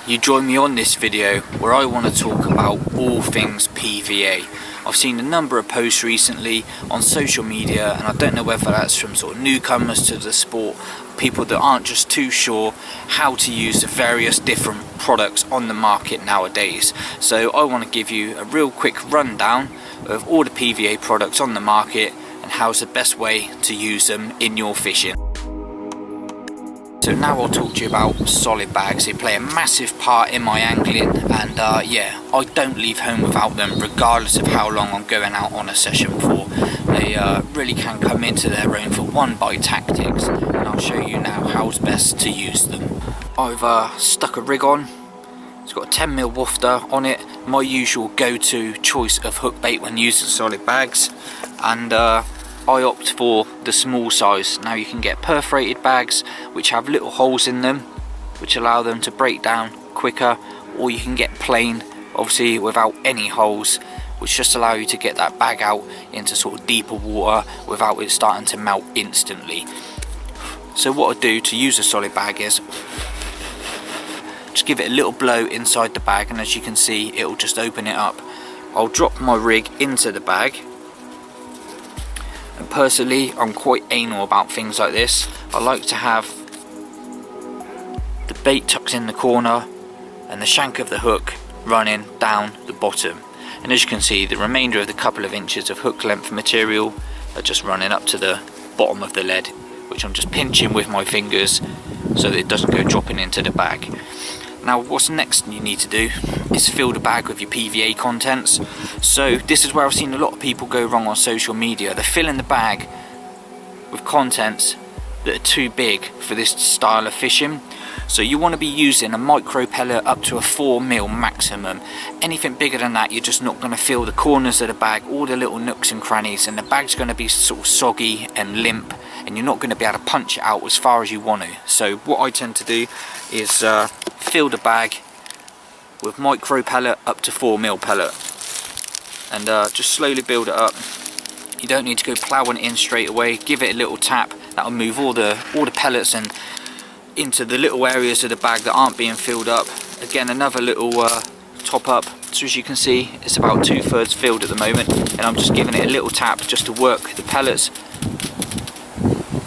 you join me on this video where I want to talk about all things PVA. I've seen a number of posts recently on social media, and I don't know whether that's from sort of newcomers to the sport, people that aren't just too sure how to use the various different products on the market nowadays. So I want to give you a real quick rundown of all the PVA products on the market and how's the best way to use them in your fishing. So now I'll talk to you about solid bags. They play a massive part in my angling, and yeah, I don't leave home without them regardless of how long I'm going out on a session for. They really can come into their own for one bite tactics, and I'll show you now how's best to use them. I've stuck a rig on. It's got a 10mm wafter on it, my usual go-to choice of hook bait when using solid bags, and I opt for the small size. Now you can get perforated bags which have little holes in them which allow them to break down quicker, or you can get plain, obviously without any holes, which just allow you to get that bag out into sort of deeper water without it starting to melt instantly. So what I do to use a solid bag is just give it a little blow inside the bag, and as you can see it'll just open it up. I'll drop my rig into the bag. And personally, I'm quite anal about things like this. I like to have the bait tucked in the corner and the shank of the hook running down the bottom. And as you can see, the remainder of the couple of inches of hook length material are just running up to the bottom of the lead, which I'm just pinching with my fingers so that it doesn't go dropping into the bag. Now what's next you need to do is fill the bag with your PVA contents. So this is where I've seen a lot of people go wrong on social media. They're filling the bag with contents that are too big for this style of fishing. So you want to be using a micro pellet up to a 4mm maximum. Anything bigger than that, you're just not going to fill the corners of the bag, all the little nooks and crannies, and the bag's going to be sort of soggy and limp, and you're not going to be able to punch it out as far as you want to. So what I tend to do is fill the bag with micro pellet up to 4mm pellet, and just slowly build it up. You don't need to go ploughing it in straight away. Give it a little tap. That'll move all the pellets and into the little areas of the bag that aren't being filled up. Again, another little top up. So as you can see, it's about 2/3 filled at the moment, and I'm just giving it a little tap just to work the pellets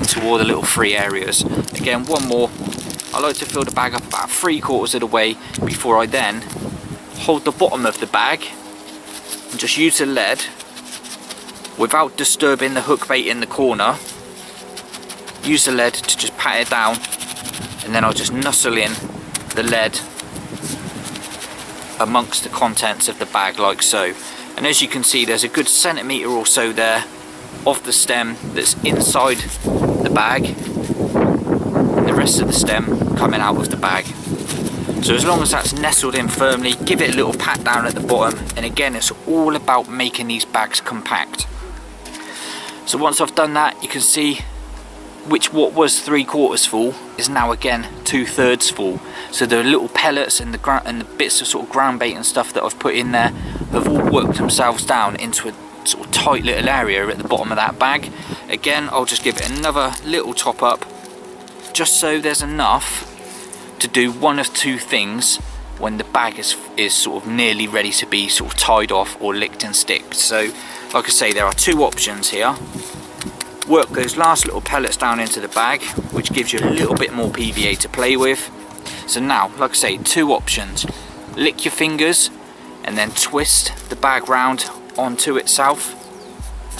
into all the little free areas. Again, one more. I like to fill the bag up about 3/4 of the way before I then hold the bottom of the bag and just use the lead without disturbing the hook bait in the corner. Use the lead to just pat it down, and then I'll just nuzzle in the lead amongst the contents of the bag like so. And as you can see, there's a good centimetre or so there of the stem that's inside the bag, and the rest of the stem coming out of the bag. So as long as that's nestled in firmly, give it a little pat down at the bottom, and again, it's all about making these bags compact. So once I've done that, you can see what was 3/4 full is now again 2/3 full. So the little pellets and the bits of sort of ground bait and stuff that I've put in there have all worked themselves down into a sort of tight little area at the bottom of that bag. Again, I'll just give it another little top up, just so there's enough to do one of two things when the bag is sort of nearly ready to be sort of tied off or licked and sticked. So like I say, there are two options here. Work those last little pellets down into the bag, which gives you a little bit more PVA to play with. So now, like I say, two options. Lick your fingers and then twist the bag round onto itself.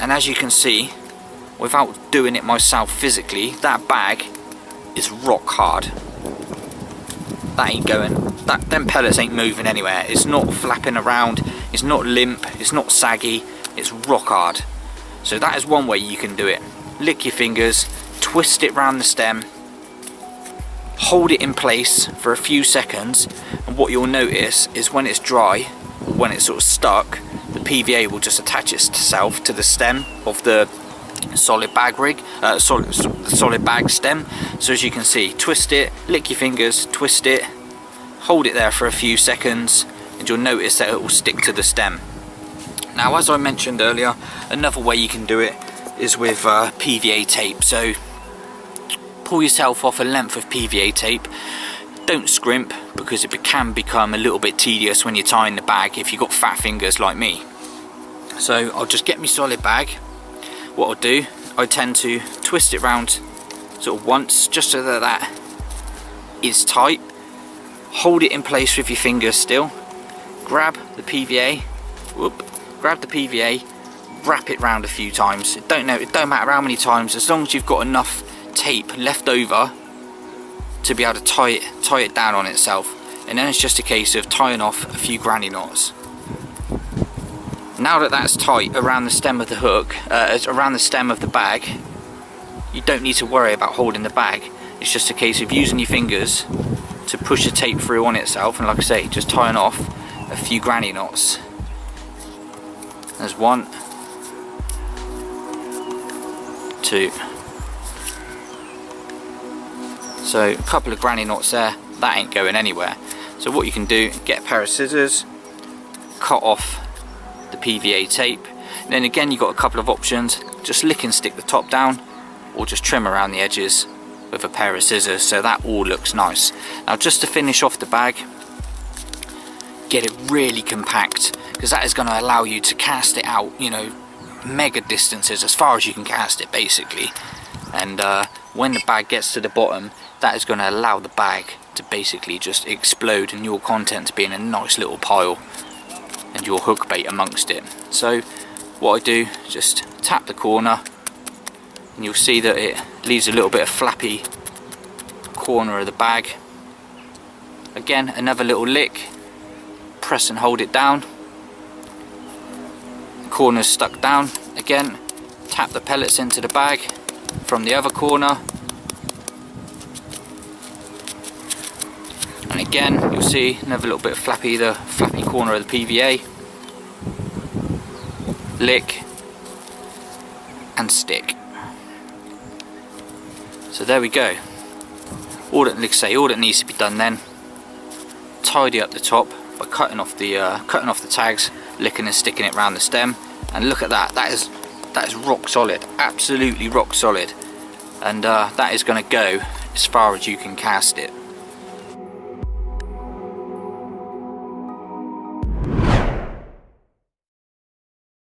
And as you can see, without doing it myself physically, that bag is rock hard. That ain't going, them pellets ain't moving anywhere. It's not flapping around, it's not limp, it's not saggy, it's rock hard. So that is one way you can do it. Lick your fingers, twist it round the stem, hold it in place for a few seconds, and what you'll notice is when it's dry, or when it's sort of stuck, the PVA will just attach itself to the stem of the solid bag solid bag stem. So as you can see, twist it, lick your fingers, twist it, hold it there for a few seconds, and you'll notice that it will stick to the stem. Now, as I mentioned earlier, another way you can do it is with PVA tape. So pull yourself off a length of PVA tape, Don't scrimp, because it can become a little bit tedious when you're tying the bag if you've got fat fingers like me. So I'll just get my solid bag. What I'll do, I tend to twist it round sort of once, just so that that is tight. Hold it in place with your fingers still. Grab the PVA, grab the PVA, wrap it round a few times. It don't matter how many times, as long as you've got enough tape left over to be able to tie it down on itself. And then it's just a case of tying off a few granny knots. Now that that's tight around the stem of the hook, around the stem of the bag, you don't need to worry about holding the bag. It's just a case of using your fingers to push the tape through on itself, and like I say, just tying off a few granny knots. There's 1, 2. So a couple of granny knots there, that ain't going anywhere. So what you can do, get a pair of scissors, cut off the PVA tape, and then again you've got a couple of options. Just lick and stick the top down, or just trim around the edges with a pair of scissors, so that all looks nice. Now just to finish off the bag, get it really compact, because that is going to allow you to cast it out, you know, mega distances, as far as you can cast it basically. And when the bag gets to the bottom, that is going to allow the bag to basically just explode, and your contents being a nice little pile and your hook bait amongst it. So what I do, just tap the corner, and you'll see that it leaves a little bit of flappy corner of the bag. Again, another little lick, press and hold it down, the corner's stuck down. Again, tap the pellets into the bag from the other corner, and again you'll see another little bit of the flappy corner of the PVA. Lick and stick. So there we go. All that needs to be done then, tidy up the top by cutting off the tags, licking and sticking it around the stem, and look at that. That is rock solid, absolutely rock solid, and that is going to go as far as you can cast it.